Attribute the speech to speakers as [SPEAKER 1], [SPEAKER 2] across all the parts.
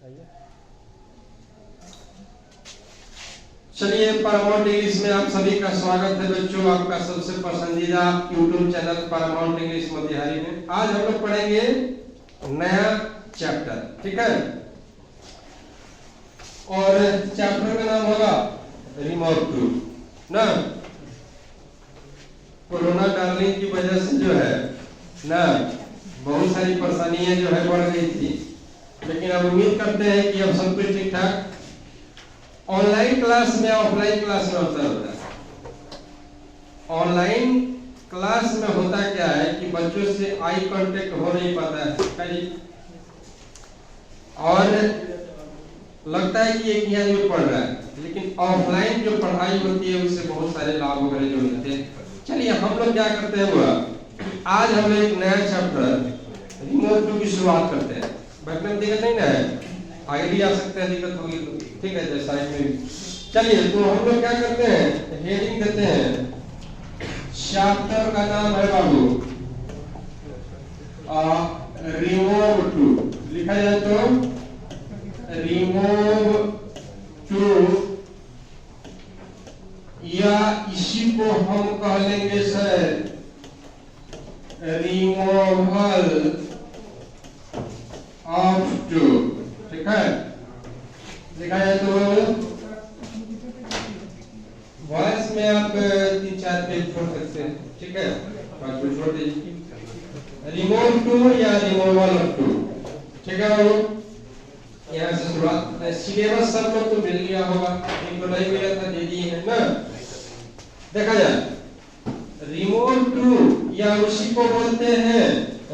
[SPEAKER 1] चलिए, Paramount English में आप सभी का स्वागत है बच्चों। आपका सबसे पसंदीदा YouTube channel Paramount English Motihari में आज हम लोग पढ़ेंगे नया चैप्टर, ठीक है। और चैप्टर का नाम होगा रिमोट टू ना। कोरोना डालने की वजह से जो है ना बहुत सारी परेशानियां जो है बढ़ गई थी, लेकिन अब उम्मीद करते हैं कि अब सब कुछ ठीक ठाक। ऑनलाइन क्लास में ऑफलाइन क्लास में अंतर होता है। ऑनलाइन क्लास में होता क्या है कि बच्चों से आई कांटेक्ट हो नहीं पाता है और लगता है कि एक ही आदमी पढ़ रहा है, लेकिन ऑफलाइन जो पढ़ाई होती है उससे बहुत सारे लाभ वगैरह जो मिलते हैं। चलिए, हम लोग क्या करते हैं वो आज हम लोग एक नया चैप्टर रिमोट टू की शुरुआत करते हैं। बैठने में दिक्कत नहीं ना है, आगे आ सकते हैं, दिक्कत होगी तो ठीक है जैसा में। चलिए, तो हम लोग क्या करते हैं, हेडिंग देते हैं। चैप्टर का नाम है बाबू रिमूव टू। लिखा जाए तो रिमूव टू, या इसी को हम कह लेंगे सर रिमूवल ऑफ टू, ठीक है। लिखा जाए तो वॉइस में आप 3-4 पेज छोड़ सकते हैं, ठीक है, 5 पेज छोड़ दीजिए। रिमूव टू या रिमूवल ऑफ टू, ठीक है बाबू। यहाँ से शुरुआत। सिलेबस सब लोग तो मिल गया होगा, इनको नहीं मिला था दे दिए हैं ना। देखा जाए रिमूव टू या उसी को बोलते हैं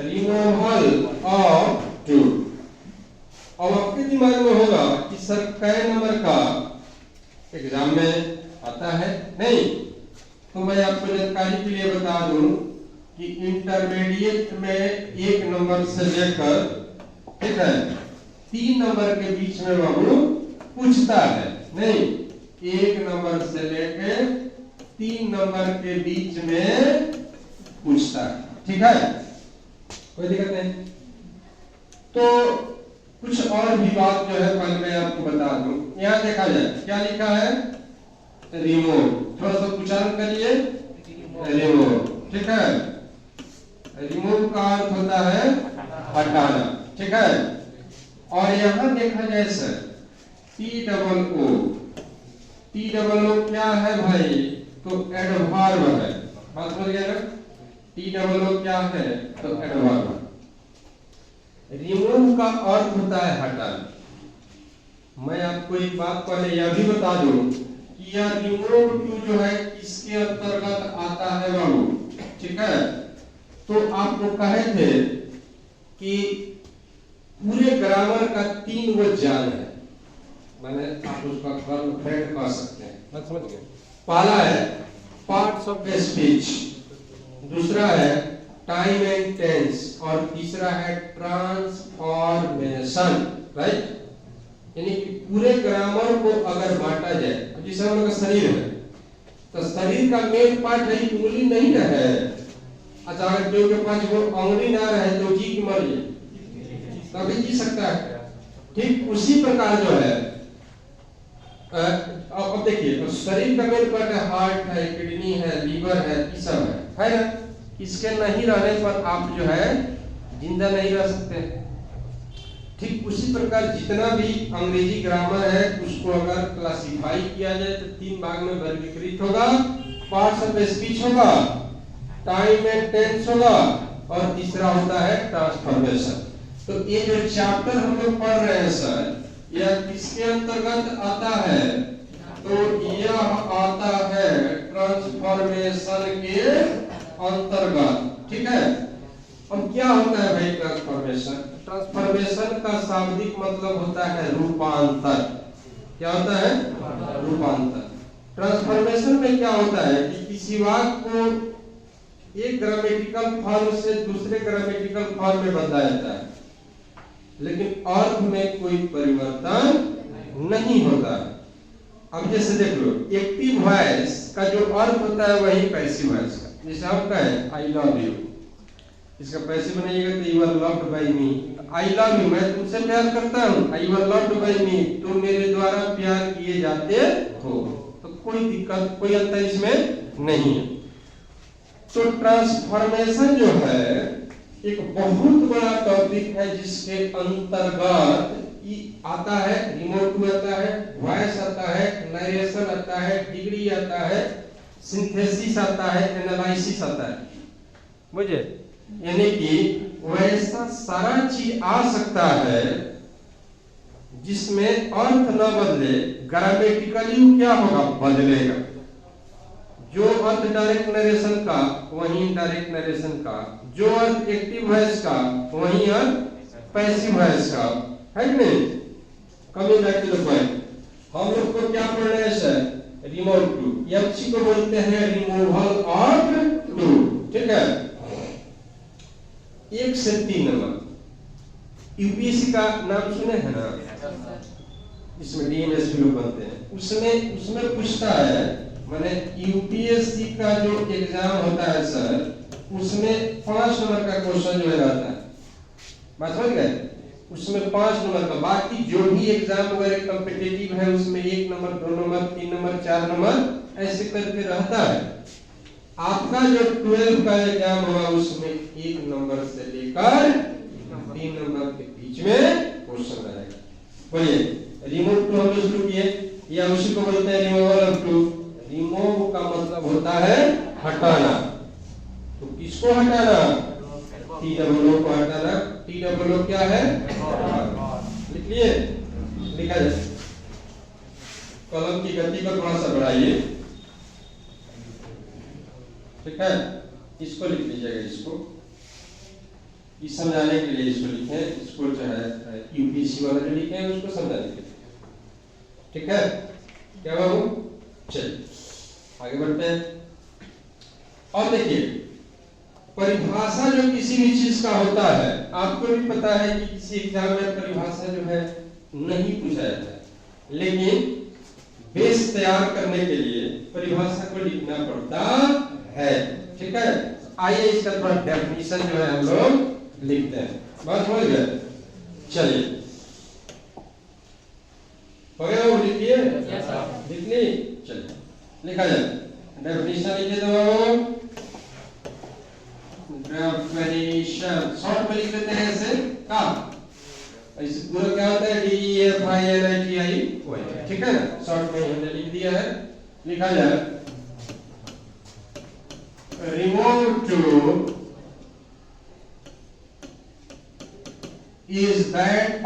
[SPEAKER 1] रिमूवल ऑफ टू। अब आपके दिमाग में होगा कि सर कै नंबर का एग्जाम में आता है नहीं, तो मैं आपको जानकारी के लिए बता दूं कि इंटरमीडिएट में 1 नंबर से लेकर, ठीक है, 3 नंबर के बीच में बाबू पूछता है। नहीं, 1 नंबर से लेकर 3 नंबर के बीच में पूछता है, ठीक है, कोई दिक्कत नहीं। तो कुछ और भी बात जो है पहले मैं आपको बता दूं। यहाँ देखा जाए क्या लिखा है, रिमूव। थोड़ा सा उच्चारण करिए, रिमूव, ठीक है। रिमूव का अर्थ होता है हटाना, ठीक है। और यहाँ देखा जाए सर TOO, TOO क्या है भाई, तो एडवर्ब है। बात समझ गए ना, TOO क्या है तो एडवर्ब। रिमूव का अर्थ होता है हटाना। मैं आपको एक बात पहले यह भी बता दूं कि यह रिमूव टू जो है किसके अंतर्गत आता है बाबू, ठीक है। तो आपको कहे थे कि पूरे ग्रामर का 3 वो जाल है, माने आप उसका कर्म फ्रेंड कह सकते हैं, बात समझ गए। पहला है पार्ट्स ऑफ स्पीच, दूसरा है टाइम एंड टेंस, और तीसरा है ट्रांसफॉर्मेशन, राइट। यानी कि पूरे ग्रामर को अगर बांटा जाए, जैसे हम लोग का शरीर है तो शरीर का मेन पार्ट है उंगली नहीं ना है। अच्छा, अगर जो के पास वो उंगली ना रहे तो जी की मर्जी तभी जी सकता है। ठीक उसी प्रकार जो है अब देखिए, शरीर का मेन पार्ट है हार्ट है, किडनी है, लीवर है, ये सब है ना। इसके नहीं रहने पर आप जो है जिंदा नहीं रह सकते। ठीक उसी प्रकार जितना भी अंग्रेजी ग्रामर है उसको अगर क्लासिफाई किया जाए तो 3 भाग में वर्गीकृत होगा। पार्ट्स ऑफ स्पीच होगा, टाइम एंड टेंस होगा, और तीसरा होता है ट्रांसफॉर्मेशन। तो ये जो चैप्टर हम लोग पढ़ रहे हैं सर, यह किसके अंतर्गत आता है, तो यह आता है ट्रांसफॉर्मेशन के अंतर्गत, ठीक है। अब क्या होता है भाई ट्रांसफॉर्मेशन? ट्रांसफॉर्मेशन का शाब्दिक मतलब होता है रूपांतर। क्या होता है? रूपांतर। ट्रांसफॉर्मेशन में क्या होता है कि किसी वाक्य को एक ग्रामेटिकल फॉर्म से दूसरे ग्रामेटिकल फॉर्म में बदला जाता है, लेकिन अर्थ में कोई परिवर्तन नहीं होता। अब जैसे देख लो, एक्टिव वॉइस का जो अर्थ होता है वही पैसिव वॉइस का। जैसे हम कहें आई लव यू, इसका पैसिव बनाइएगा तो you are loved by me, I love you, मैं तुमसे प्यार करता हूँ, आई वर लव्ड बाय मी, तुम मेरे द्वारा प्यार किए जाते हो। तो कोई दिक्कत, कोई अंतर इसमें नहीं है। तो ट्रांसफॉर्मेशन जो है एक बहुत बड़ा टॉपिक है, जिसके अंतर्गत आता है रिमोट टू, आता है वॉइस, आता है नरेशन, आता है डिग्री, आता है सिंथेसिस, आता है एनालिसिस, आता है, बुझे? यानी कि वैसा सारा चीज आ सकता है जिसमें अर्थ न बदले, ग्रामेटिकली क्या होगा, बदलेगा। जो अर्थ डायरेक्ट नरेशन का वही इनडायरेक्ट नरेशन का, जो अर्थ एक्टिव वॉइस का वही अर्थ पैसिव वॉइस का, है कि नहीं? Coming back to the point, हम लोग को क्या पढ़ रहे हैं सर? रिमूव टू, इसी को बोलते हैं रिमूवल ऑफ टू, ठीक है? 1 से 3 नंबर यूपीएससी का नाम सुने हैं ना, इसमें डीएमएस भी लोग बनते हैं, उसमें पूछता है, माने यूपीएससी का जो एग्जाम होता है सर, उसमें 5 नंबर का क्वेश्चन जो है रहता है, बात समझ गए? उसमें 5 नंबर का, बाकी जो भी एग्जाम वगैरह कॉम्पिटिटिव है उसमें 1 नंबर, 2 नंबर, 3 नंबर, 4 नंबर ऐसे करके रहता है। आपका जो 12 का एग्जाम होगा उसमें 1 नंबर से लेकर 3 नंबर के बीच में क्वेश्चन रहेगा। बोलिए, रिमूव टू हम लोग शुरू किए, या उसी को बोलते हैं रिमूवल ऑफ टू। रिमूव का मतलब होता है हटाना, तो किसको हटाना? टी डब्ल्यू को हटाना। टी डब्ल्यू क्या है? लिख लिए, लिखा जाए, कलम की गति को थोड़ा सा बढ़ाइए, ठीक है? इसको लिख लीजिएगा, इसको इस समझाने के लिए इसको लिखें, इसको जो है यूपीएससी वाला जो लिखे हैं उसको समझाने के लिए, ठीक है? क्या बाबू, चलिए आगे बढ़ते हैं। और देखिए, परिभाषा जो किसी भी चीज का होता है, आपको भी पता है कि किसी एग्जाम में परिभाषा जो है नहीं पूछा जाता है, लेकिन बेस तैयार करने के लिए परिभाषा को लिखना पड़ता है, ठीक है? आइए इसका थोड़ा डेफिनेशन जो है हम लोग लिखते हैं, बात हो गया? चलिए, हो गया वो, लिखिए, लिख ली, चलिए लिखा जाए, डेफिनेशन लिखिए। तो डेफिनेशन शॉर्ट में लिख लेते हैं ऐसे का, ऐसे पूरा क्या होता है, DEFINITI, ठीक है ना? शॉर्ट में हमने लिख दिया है, लिखा जाए remove to is that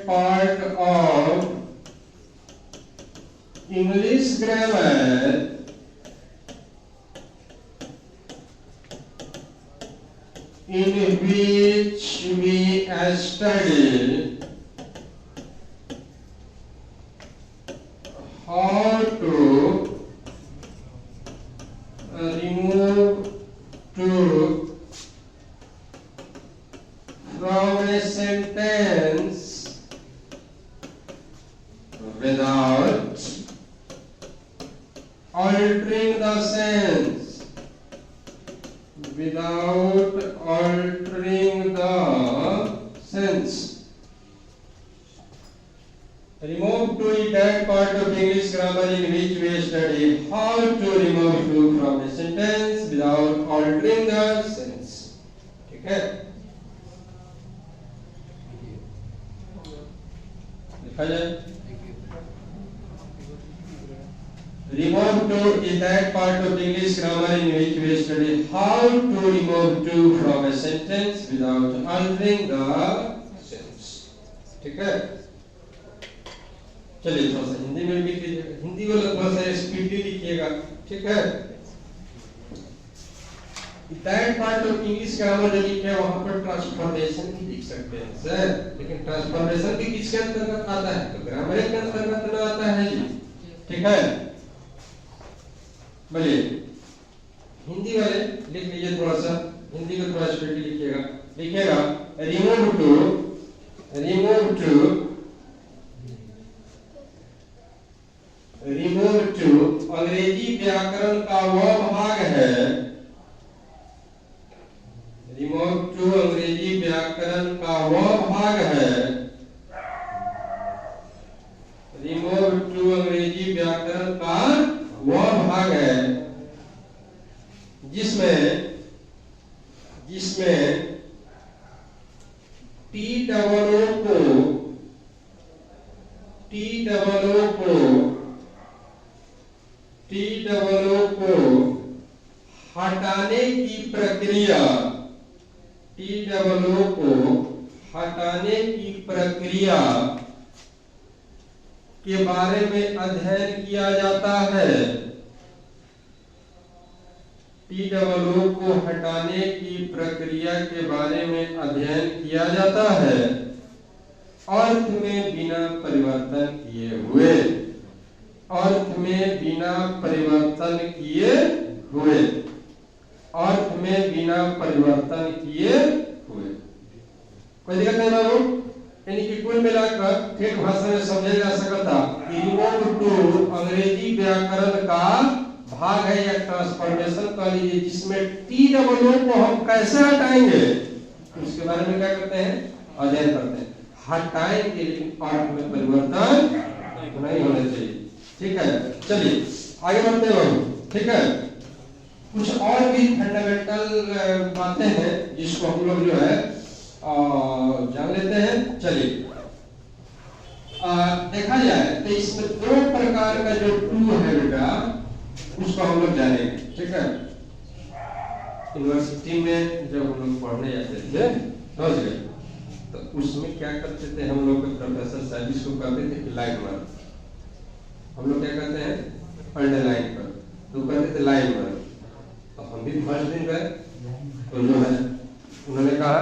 [SPEAKER 1] part of English grammar in which we study how to remove to from a sentence without altering the sense, without altering the sense. Remove to is that part of English grammar in which we study how to remove to from a sentence without altering the sense. ठीक है? लिखा जाए, remove to is that part of English grammar in which we study how to remove to from a sentence without altering the sense. ठीक है? चलिए थोड़ा सा हिंदी में लिख लीजिएगा, हिंदी वाला थोड़ा सा स्पीडली लिखिएगा, ठीक है? That part of English grammar जो लिखे हैं वहां पर ट्रांसफॉर्मेशन भी लिख सकते हैं सर, लेकिन ट्रांसफॉर्मेशन भी किसके अंतर्गत आता है? तो ग्रामर के अंतर्गत न आता है जी, ठीक है? बोलिए, हिंदी वाले लिख लीजिए, थोड़ा सा हिंदी को थोड़ा स्पीडली लिखिएगा, लिखिएगा रिमूव टू अंग्रेजी व्याकरण का वह भाग है व्याकरण का वह भाग है, रिमूव टू अंग्रेजी व्याकरण का वह भाग है जिसमें टी डबल ओ को हटाने की प्रक्रिया, टी डबल ओ को हटाने की प्रक्रिया के बारे में अध्ययन किया जाता है। टी डबल ओ को हटाने की प्रक्रिया के बारे में अध्ययन किया जाता है, अर्थ में बिना परिवर्तन किए हुए, अर्थ में बिना परिवर्तन किए हुए, अर्थ में बिना परिवर्तन किए हुए। कोई दिक्कत नहीं बाबू, यानी कि कुल मिलाकर ठेठ भाषा में समझा जा सकता कि रिमूव टू अंग्रेजी व्याकरण का भाग है या ट्रांसफॉर्मेशन कह लीजिए, जिसमें टी डबल ओ को हम कैसे हटाएंगे उसके बारे में क्या करते हैं, अध्ययन करते हैं। हटाएंगे लेकिन अर्थ में परिवर्तन नहीं होना चाहिए। ठीक है, चलिए आगे बढ़ते हैं। ठीक है, कुछ और भी फंडामेंटल बातें हैं जिसको हम लोग जो है जान लेते हैं। चलिए देखा जाए तो इसमें दो प्रकार का जो टू है बेटा उसको हम लोग जानेंगे। ठीक है, यूनिवर्सिटी में जब हम लोग पढ़ने जाते थे समझ गए, तो उसमें क्या करते थे हम लोग के प्रोफेसर साहब, इसको कहते थे कि लाइन मार, हम लोग क्या कहते हैं अंडरलाइन कर, तो कहते थे लाइन मार। तो हम भी फर्स्ट दिन गए तो जो है उन्होंने कहा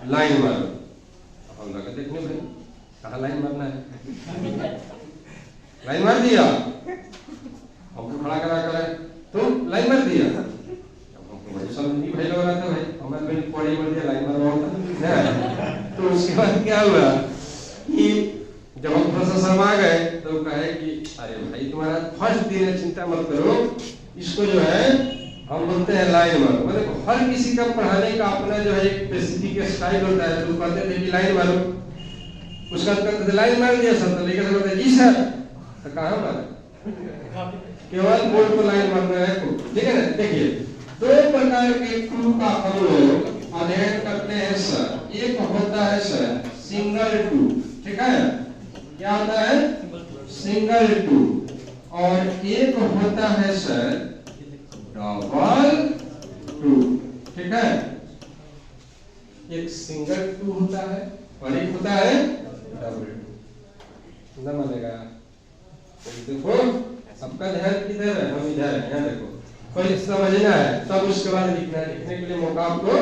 [SPEAKER 1] लाइन मारो, हम लगा देखने भाई कहाँ लाइन मारना है, लाइन मार दिया, हमको खड़ा करा कर तो लाइन मार दिया, हमको भाई सब नहीं भाई लग रहा था भाई हमारे भाई पढ़े बोल दिया लाइन मारो होता। तो उसके बाद क्या हुआ कि जब हम प्रोफेसर शर्मा गए तो कहे कि अरे भाई तुम्हारा फर्स्ट दिन है, चिंता मत करो, इसको जो है हम बोलते हैं लाइन मारो। मतलब हर किसी का पढ़ाने का अपना जो है एक स्पेसिफिक स्टाइल होता है, तो कहते थे कि लाइन मारो, उसका कहते थे लाइन मार दिया सर, तो लेकर बोलते जी सर, तो कहाँ मारा, केवल बोर्ड पर लाइन मारना है। ठीक है ना, देखिए दो प्रकार के टू का हम लोग अध्ययन करते हैं सर। एक होता है सर सिंगल टू, ठीक है, क्या होता है सिंगल टू, और एक होता है सर डबल टू। ठीक है, एक सिंगल टू होता है और एक होता है डबल टू। ना मानेगा देखो सबका ध्यान किधर है, हम इधर है, यहाँ देखो, कोई समझना है तब उसके बाद लिखना है, लिखने के लिए मौका आपको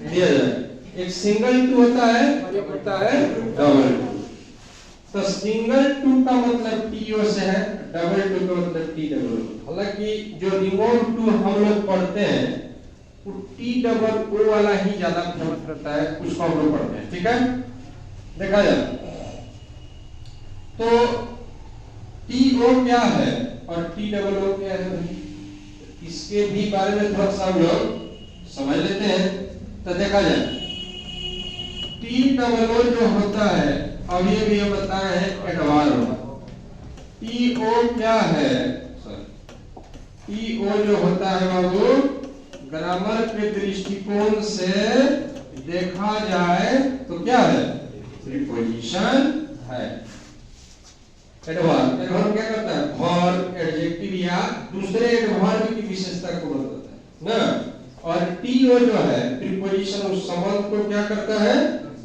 [SPEAKER 1] दिया जाए। एक सिंगल टू होता है और एक होता है डबल टू। तो सिंगल टू का मतलब टीओ से है, डबल टू का मतलब टी डबल टू। हालांकि जो रिमूव टू हम लोग पढ़ते हैं वो टी डबल ओ वाला ही ज्यादा फेमस रहता है, उसको हम लोग पढ़ते हैं। ठीक है, देखा जाए तो टी ओ क्या है और टी डबल ओ क्या है, इसके भी बारे में थोड़ा सा हम लोग समझ लेते हैं। तो देखा जाए टी डबल ओ जो होता है अभी भी ये बताए हैं एडवांस। टी ओ क्या है, टी ओ जो होता है बाबू ग्रामर के दृष्टिकोण से देखा जाए तो क्या है, प्रीपोजिशन है। एडवर्ब, एडवर्ब क्या करता है, वर्ब, एडजेक्टिव या दूसरे एडवर्ब की विशेषता को बताता है ना। और टीओ जो है प्रीपोजिशन उस संबंध को क्या करता है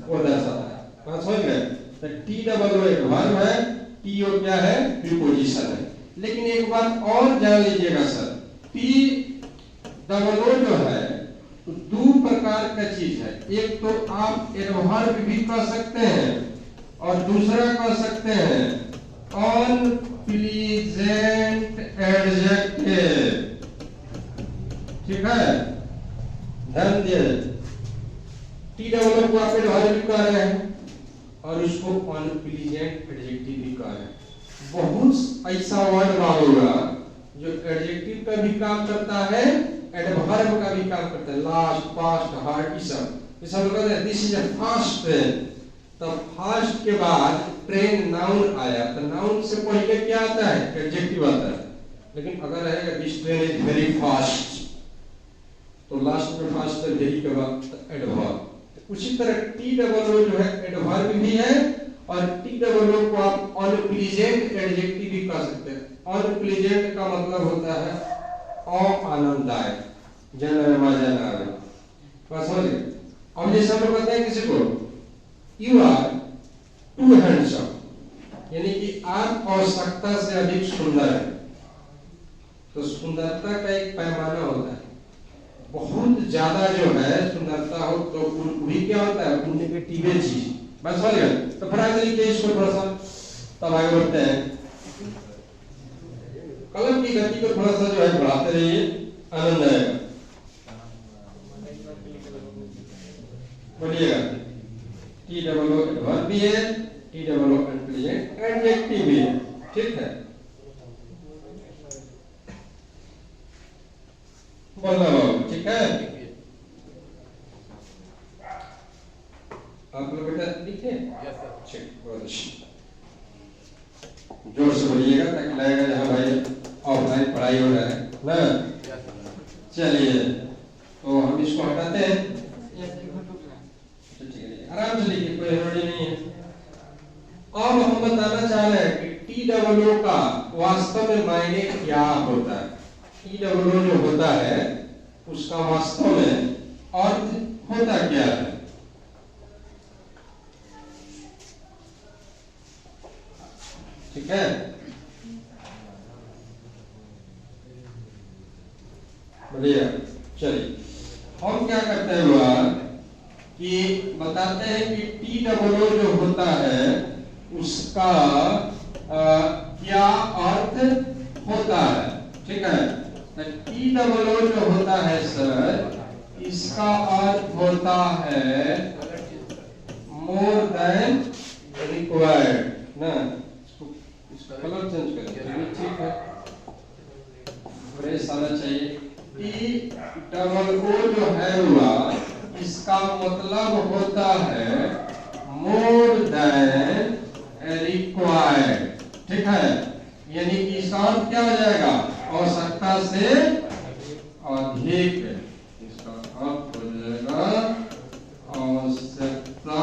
[SPEAKER 1] वो दर्शाता है। बात समझ गए, तो टी डबल ओ एडवर्ब है, टीओ क्या है प्रीपोजिशन है। लेकिन एक बात और जान लीजिएगा सर, टी डबल ओ जो है तो दो प्रकार का चीज है, एक तो आप एडवर्ब भी कह सकते हैं और दूसरा कह सकते हैं अनप्लीजेंट एडजेक्टिव। ठीक है, ध्यान दिए, टी डबल को आप एडवर्ब भी कह रहे हैं और उसको अनप्लीजेंट एडजेक्टिव भी कह रहे हैं। बहुत ऐसा वर्ड होगा जो एडजेक्टिव का भी काम करता है, एडवर्ब का भी काम करता है, लास्ट, पास्ट, हार्ड, सब। जैसे हम कहते हैं this is a fast train, तो फास्ट के बाद ट्रेन नाउन आया, तो नाउन से पहले क्या आता है? एडजेक्टिव आता है। लेकिन अगर रहेगा this train is very fast, तो लास्ट में फास्ट है वेरी के बाद एडवर्ब। उसी तरह टी डबल ओ जो है एडवर्ब भी है, और टी डबल ओ को आप अनप्लीजेंट एडजेक्टिव भी कह सकते हैं। अनप्लीजेंट का मतलब होता है अआनंददायक, जनरल मजा ना आए, बस समझ गए। अब जैसे हम लोग कहते हैं किसी को यू आर टू हैंडसम, यानी कि आप आवश्यकता से अधिक सुंदर है, तो सुंदरता का एक पैमाना होता है। बहुत ज्यादा जो है सुंदरता हो तो वही क्या होता है? नेगेटिव चीज, बस समझ गए। तो फिर आगे लिखिए इसको थोड़ा सा, तब आगे बढ़ते हैं। कलम की गति को थोड़ा सा जो है बढ़ाते रहिए, आनंद आएगा। बोलिएगा टी डबल ओ एडवर्ब भी है, T double O unpleasant adjective भी है, ठीक है। बोलना बाबू, ठीक है। आप लोग बेटा लिखे? Yes sir. ठीक, बहुत अच्छा, जोर से बोलिएगा ताकि लगेगा जहाँ भाई ऑफलाइन पढ़ाई हो रहा है ना। चलिए, तो हम इसको हटाते हैं। ठीक है, आराम से लिखिए, कोई हड़बड़ी नहीं है। अब हम बताना चाह रहे हैं कि टी डबल ओ का वास्तव में मायने क्या होता है। टी डबल ओ जो होता है उसका वास्तव में अर्थ होता क्या है? ठीक है, बढ़िया। चलिए, हम क्या करते हैं बार कि बताते हैं कि टी डबल ओ जो होता है उसका क्या अर्थ होता है, ठीक है। टी डबल ओ जो होता है सर, इसका अर्थ होता है मोर देन रिक्वायर्ड ना। इसका कलर चेंज करें, ठीक है, फ्रेश आना चाहिए। टी डबल ओ जो है हुआ, इसका मतलब होता है मोर देन रिक्वायर्ड, ठीक है। यानी कि इसका अर्थ क्या हो जाएगा? आवश्यकता से अधिक। इसका अर्थ हो जाएगा आवश्यकता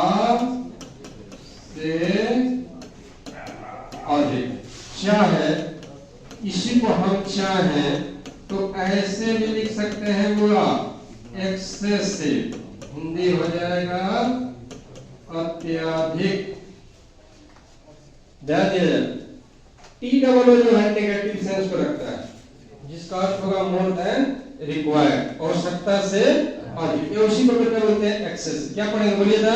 [SPEAKER 1] से अधिक। चाहे इसी को हम चाहें तो ऐसे भी लिख सकते हैं बुरा, एक्सेसिव, हिंदी हो जाएगा अत्यधिक। ध्यान दिया जाए, टी डबल ओ जो है नेगेटिव सेंस को रखता है, जिसका अर्थ होगा मोर देन रिक्वायर्ड, आवश्यकता से अधिक। ये उसी को क्या बोलते हैं? एक्सेस। क्या पढ़ेंगे बोलिए था?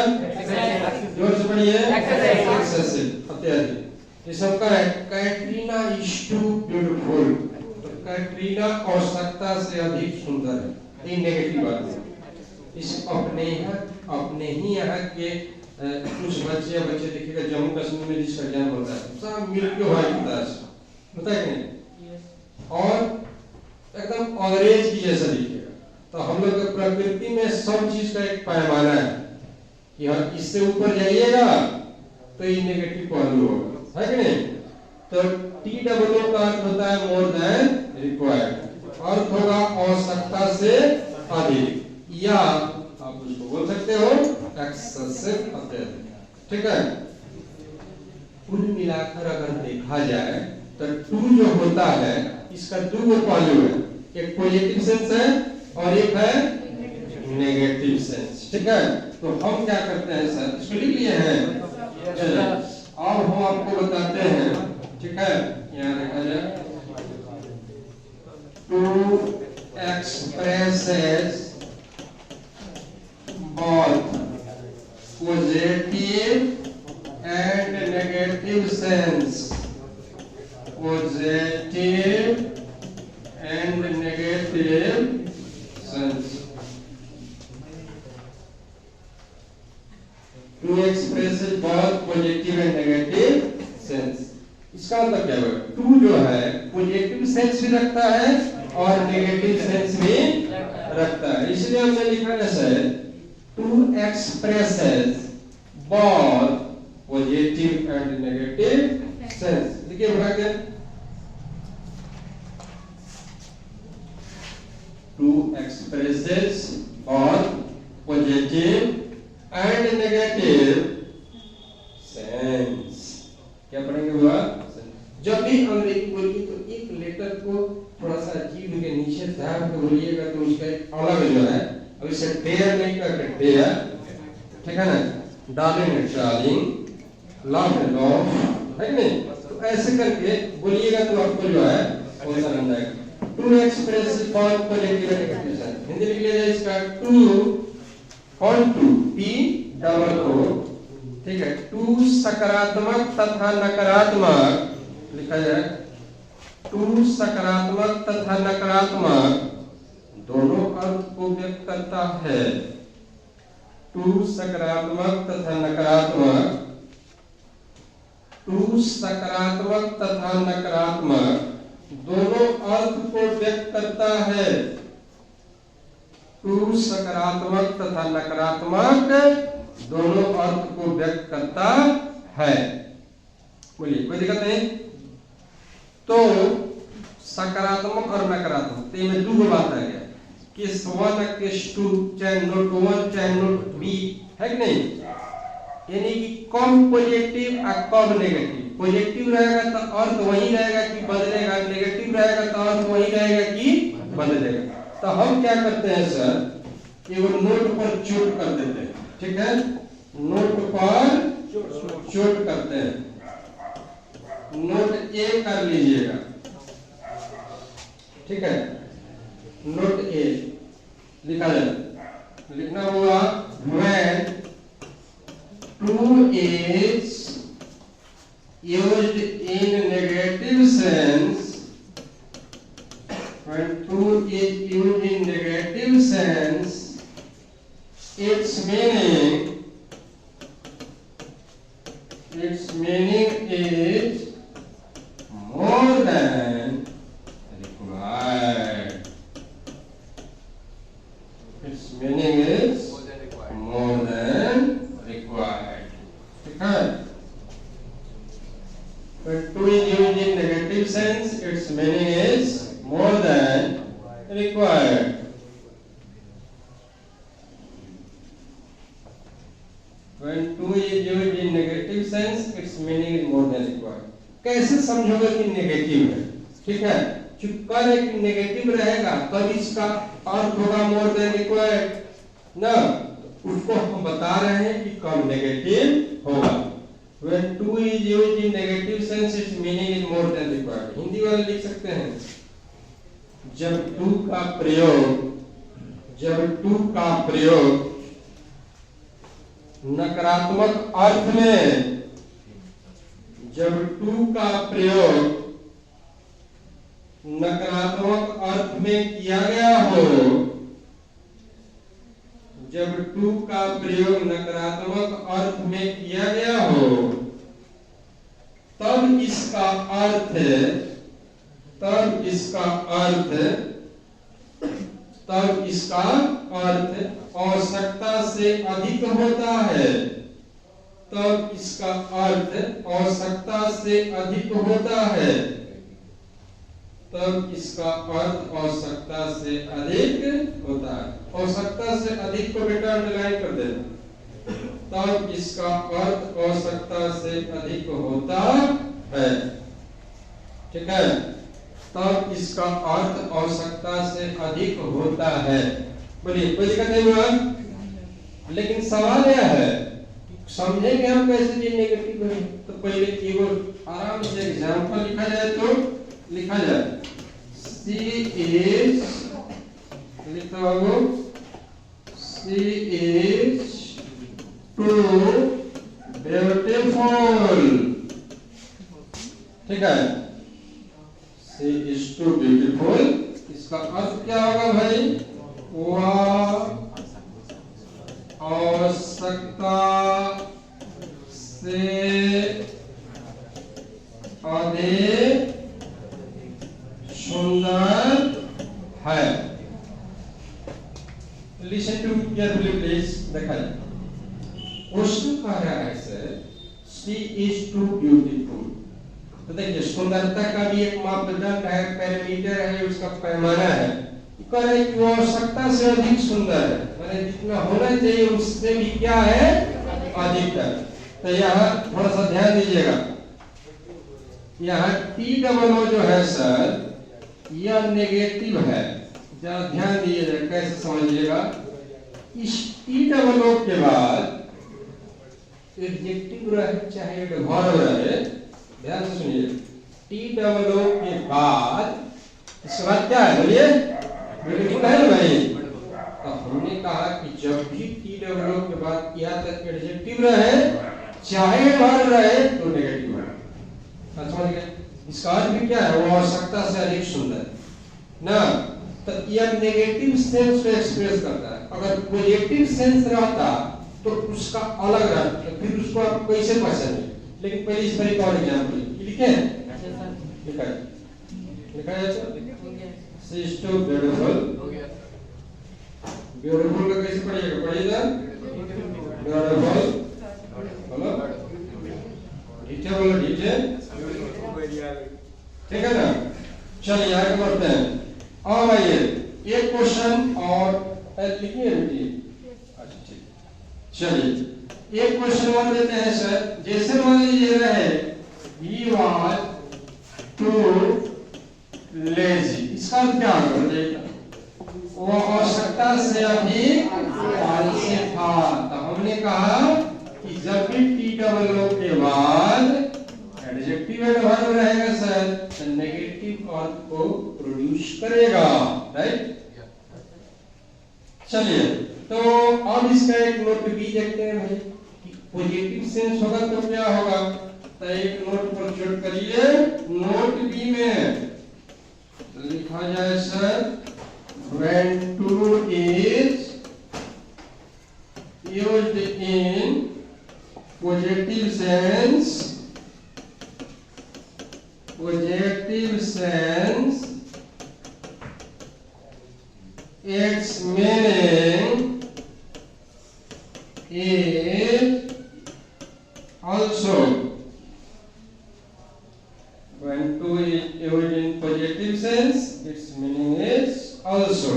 [SPEAKER 1] जोर से पढ़िए, एक्सेसिव, अत्यधिक। ये सबका है कैटरीना इज टू ब्यूटीफुल, तो कैटरीना आवश्यकता से अधिक सुंदर है, ये नेगेटिव बात है। इस अपने ही यहाँ के कुछ बच्चे देखिएगा जम्मू कश्मीर में जिसका जन्म होता है सब मिल्की व्हाइट होता है, होता है कि नहीं? और एकदम अंग्रेज की जैसा दिखेगा। तो हम लोग के प्रकृति में सब चीज का एक पैमाना है कि हाँ इससे ऊपर जाइएगा तो ये नेगेटिव पहलू होगा, है कि नहीं? तो टी डबल ओ का अर्थ होता है मोर देन रिक्वायर्ड, अर्थ होगा आवश्यकता से अधिक, या आप उसको बोल सकते हो एक्सेसिव, अत्यधिक, ठीक है। कुल मिलाकर अगर देखा जाए तो टू जो होता है इसका दो पहलू है, एक पॉजिटिव सेंस है और एक है नेगेटिव सेंस, ठीक है। तो हम क्या करते हैं सर, इसको लिख लिए हैं। अब हम आपको बताते हैं, ठीक है, यहाँ देखा जाए, too expresses both positive and negative sense, positive and negative sense, to express both positive and negative sense। इसका मतलब क्या है? टू जो है पॉजिटिव सेंस भी रखता है और नेगेटिव सेंस भी रखता है, इसलिए हमने लिखा ऐसा है two expresses both positive and negative sense. देखिए बड़ा क्या, two expresses both positive and negative sense. क्या पढ़ेंगे हुआ? जब भी अंग्रेजी बोलिए तो एक लेटर को थोड़ा सा जीभ के नीचे दाब के बोलिएगा तो उसका एक अलग जो है, अब इसे टेयर नहीं करके टेयर, ठीक है ना, darling and darling, love and love, है कि नहीं? तो ऐसे करके बोलिएगा तो आपको जो है कौन सा बन जाएगा? Too express for positive and negative sense. Hindi लिख लीजिए इसका, टू कौन, टू पी डबल ओ, ठीक है, टू सकारात्मक तथा नकारात्मक लिखा जाए, टू सकारात्मक तथा नकारात्मक दोनों अर्थ को व्यक्त करता है। टू सकारात्मक तथा नकारात्मक, टू सकारात्मक तथा नकारात्मक दोनों अर्थ को व्यक्त करता है। टू सकारात्मक तथा नकारात्मक दोनों अर्थ को व्यक्त करता है। बोलिए, कोई दिक्कत नहीं? तो सकारात्मक और नकारात्मक, तो इनमें दो बात आ गया, केस 1 केस 2, चाहे नोट 1 चाहे नोट बी, है कि नहीं? यानी कि कम पॉजिटिव और कम नेगेटिव। पॉजिटिव रहेगा तो अर्थ वही रहेगा कि बदलेगा, नेगेटिव रहेगा तो अर्थ वही रहेगा कि बदलेगा। तो हम क्या करते हैं सर, एगो नोट पर चोट कर देते हैं, ठीक है, नोट पर चोट करते हैं। नोट ए कर लीजिएगा, ठीक है, नोट ए लिखा जाए, लिखना हुआ when 2 is used in negative sense, when 2 is used in negative sense, its meaning is more than required. Its meaning is more than required. ठीक है? When 2 is used in negative sense, its meaning is more than required. When 2 is used in negative sense, its meaning is more than required. कैसे समझोगे कि negative है? ठीक है, चुपका है कि नेगेटिव रहेगा तब इसका अर्थ होगा मोर देन रिक्वायर्ड ना, उसको हम बता रहे हैं कि कब नेगेटिव होगा। When 2 is used in negative sense, its meaning is more than required. Hindi वाले लिख सकते हैं, जब 2 का प्रयोग नकारात्मक अर्थ में, जब 2 का प्रयोग नकारात्मक अर्थ में किया गया हो, जब 2 का प्रयोग नकारात्मक अर्थ में किया गया हो, तब इसका अर्थ आवश्यकता से अधिक होता है। तब इसका अर्थ आवश्यकता से अधिक होता है। तब इसका अर्थ आवश्यकता से अधिक होता है। आवश्यकता से अधिक को बेटा अंडरलाइन कर देना। तब इसका अर्थ आवश्यकता से अधिक होता है, ठीक है, तब इसका अर्थ आवश्यकता से अधिक होता है। बोलिए, कोई दिक्कत नहीं हुआ? लेकिन सवाल यह है, समझेंगे हम कैसे ये नेगेटिव है? तो पहले कीवर्ड आराम से एग्जांपल लिखा जाए तो लिखा जाए, सी इज, लिखो सी इज टू ब्यूटीफुल, ठीक है, सी इज टू ब्यूटीफुल। इसका अर्थ क्या होगा भाई? वह आवश्यकता से अधिक सुंदर है। Listen to carefully please. देखा क्वेश्चन कह रहा है sir she is too beautiful. तो देखिए सुंदरता का भी एक मापदंड है, पैरामीटर है, उसका पैमाना है। कह रहे कि वो आवश्यकता से अधिक सुंदर है, माने जितना होना चाहिए उससे भी क्या है अधिकतर। तो यहाँ थोड़ा सा ध्यान दीजिएगा, यहाँ टी डबल ओ जो है सर यह नेगेटिव है। जरा ध्यान दीजिएगा कैसे समझिएगा। इस टी डबल ओ के बाद एडजेक्टिव रहे चाहे वर्ब रहे, ध्यान से सुनिए, टी डबल ओ के बाद इसके बाद क्या है बोलिए, ब्यूटीफुल है ना भाई। तो हमने कहा कि जब भी टी डबल ओ के बाद या तक एडजेक्टिव रहे चाहे वर्ब रहे तो नेगेटिव है। समझ गए? इसका अर्थ भी क्या है, वो आवश्यकता से अधिक सुंदर ना। तो यह नेगेटिव सेंस को एक्सप्रेस करता है। अगर पॉजिटिव सेंस रहता तो उसका अलग रहता, तो फिर उसको आप कैसे पहचानेंगे। लेकिन पहले इस पर एक और एग्जांपल लिखे, लिखा है she is too beautiful. Beautiful का कैसे पढ़िएगा, पढ़िएगा ब्यूटीफुल, बोलो ठीक है, बोलो ठीक है, ठीक है ना। चलिए आगे बढ़ते हैं। और आइए एक क्वेश्चन और लिखिए बेटी। अच्छा ठीक, चलिए एक क्वेश्चन और देते हैं सर। जैसे मान लीजिए रहे ही वाज टू लेजी, इसका क्या होगा, वो आवश्यकता से अधिक आलसी था। तो हमने कहा कि जब भी टी डबल ओ के बाद एडजेक्टिव वर्ब रहेगा सर तो नेगेटिव अर्थ को प्रोड्यूस करेगा, राइट। चलिए तो अब इसका एक नोट भी देखते हैं भाई कि पॉजिटिव सेंस होगा तो क्या होगा। तो एक नोट पर जट करिए, नोट बी में लिखा जाए sir when to is used in positive sense, its meaning is also. When to is used in positive sense, its meaning is also.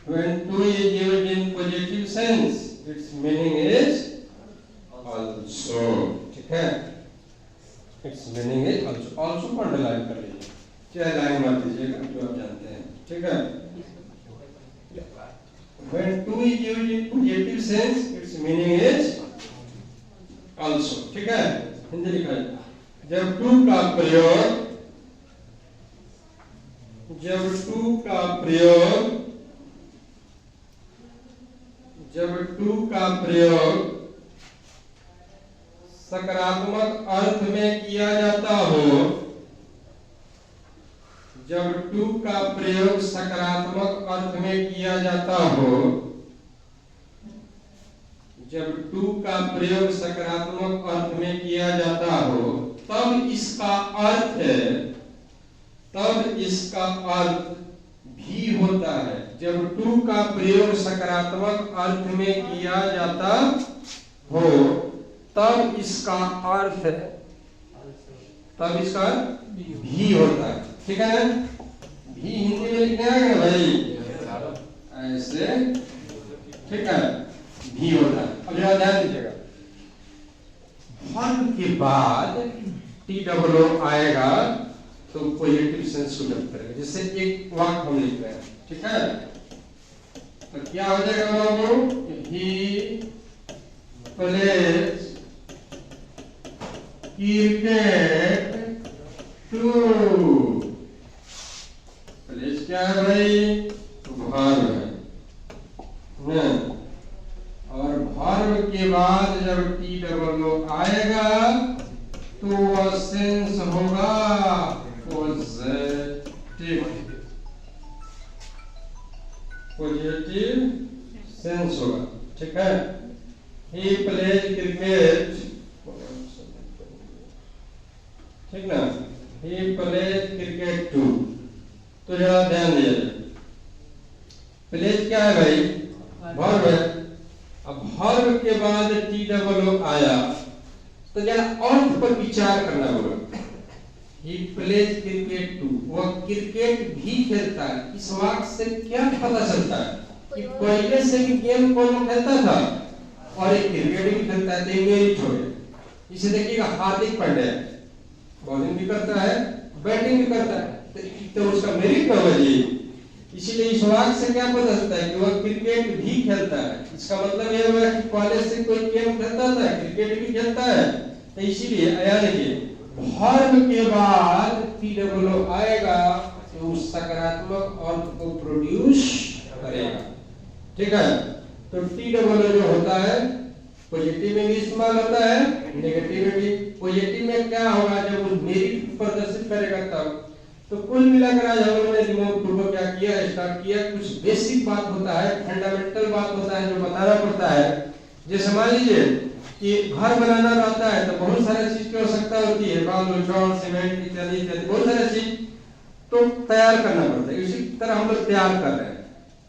[SPEAKER 1] When to is used in positive sense, its meaning is also. ठीक है, its meaning is also. Also को underline कर लीजिए, चाहे line मार दीजिएगा जो आप जानते हैं, ठीक है। When to is used in positive sense, its meaning is also. ठीक है, हिंदी लिखा है। जब टू का प्रयोग सकारात्मक अर्थ में किया जाता हो, जब टू का प्रयोग सकारात्मक अर्थ में किया जाता हो, जब टू का प्रयोग सकारात्मक अर्थ में किया जाता हो, तब इसका अर्थ भी होता है। जब टू का प्रयोग सकारात्मक अर्थ में किया जाता हो तब इसका अर्थ भी होता है, ठीक है ना। भी हिंदी में लिखना है ना भाई, ऐसे, ठीक है, भी होता है। अब जरा ध्यान दीजिएगा, वर्ब के बाद टी डबल ओ आएगा तो पॉजिटिव सेंस को डेवलप करेगा। जैसे एक वाक्य हम लिख रहे हैं, ठीक है, तो क्या हो जाएगा बाबू, he plays cricket too. Plays क्या है भाई, तो वर्ब है ना। और वर्ब के बाद जब टी डबल ओ आएगा तो वह सेंस होगा पॉजिटिव सेंस होगा, ठीक है। ही प्लेज क्रिकेट, ठीक ना, ही प्लेज क्रिकेट टू। तो जरा ध्यान दीजिए, प्लेज क्या है भाई? वर्ब है। अब वर्ब के बाद टी डबल ओ आया तो जरा अर्थ पर विचार करना होगा। ही प्लेज क्रिकेट टू, वह क्रिकेट भी खेलता है। इस वाक्य से क्या पता चलता है कि पहले से भी गेम कौन खेलता था और एक क्रिकेट भी खेलता है, तो मेरिट हो गया। इसे देखिएगा, हार्दिक पांड्या बॉलिंग भी करता है, बैटिंग भी करता है, तो उसका मेरिट ना होगा जी। इसीलिए इस वाक्य से क्या पता चलता है कि वह क्रिकेट भी खेलता है। इसका मतलब यह हुआ कि कॉलेज से कोई गेम खेलता था, क्रिकेट भी खेलता है। तो इसीलिए यानी कि वर्ब के बाद टी डबल ओ आएगा तो उस सकारात्मक अर्थ को प्रोड्यूस करेगा। ठीक है, तो टी डबल ओ जो होता है पॉजिटिव में भी इस्तेमाल होता है, नेगेटिव में भी। पॉजिटिव में क्या होगा, जब वो मेरिट प्रदर्शित करेगा तब। तो कुल मिलाकर आज हम लोगों ने रिमोट टू को क्या किया, स्टार्ट किया। कुछ बेसिक बात होता है, फंडामेंटल बात होता है जो बताना पड़ता है। जैसे मान लीजिए कि घर बनाना रहता है तो बहुत सारी चीज की आवश्यकता होती है, बालू, चौड़, सीमेंट इत्यादि इत्यादि बहुत सारी चीज तो तैयार करना पड़ता है। इसी तरह हम लोग तैयार कर रहे हैं।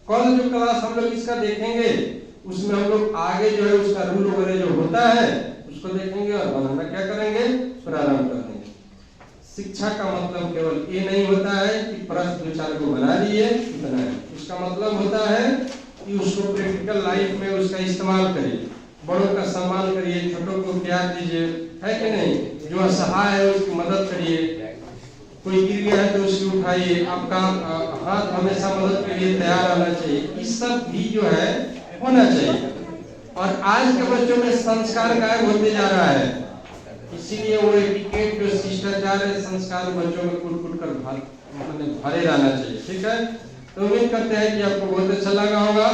[SPEAKER 1] कल जो क्लास हम लोग इसका देखेंगे उसमें हम लोग आगे जो है उसका रूल वगैरह जो होता है उसको देखेंगे और बनाना क्या करेंगे, प्रारंभ करेंगे। शिक्षा का मतलब केवल ये नहीं होता है कि प्रश्न दो चार को बना लिए इतना है। उसका मतलब होता है कि उसको प्रैक्टिकल लाइफ में उसका इस्तेमाल करिए, बड़ों का सम्मान करिए, छोटों को प्यार दीजिए, है कि नहीं। जो असहाय है उसकी मदद करिए, कोई गिर गया है तो उसकी उठाइए। आपका हाथ हमेशा मदद के लिए तैयार रहना चाहिए। इस सब भी जो है होना चाहिए। और आज के बच्चों में संस्कार गायब होते जा रहा है, इसीलिए वो एटिकेट जो शिष्टाचार है संस्कार बच्चों में कुट-कुट कर भरे रहना चाहिए। ठीक है, तो उम्मीद करते हैं कि आपको बहुत अच्छा लगा होगा।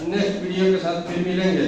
[SPEAKER 1] नेक्स्ट वीडियो के साथ फिर मिलेंगे।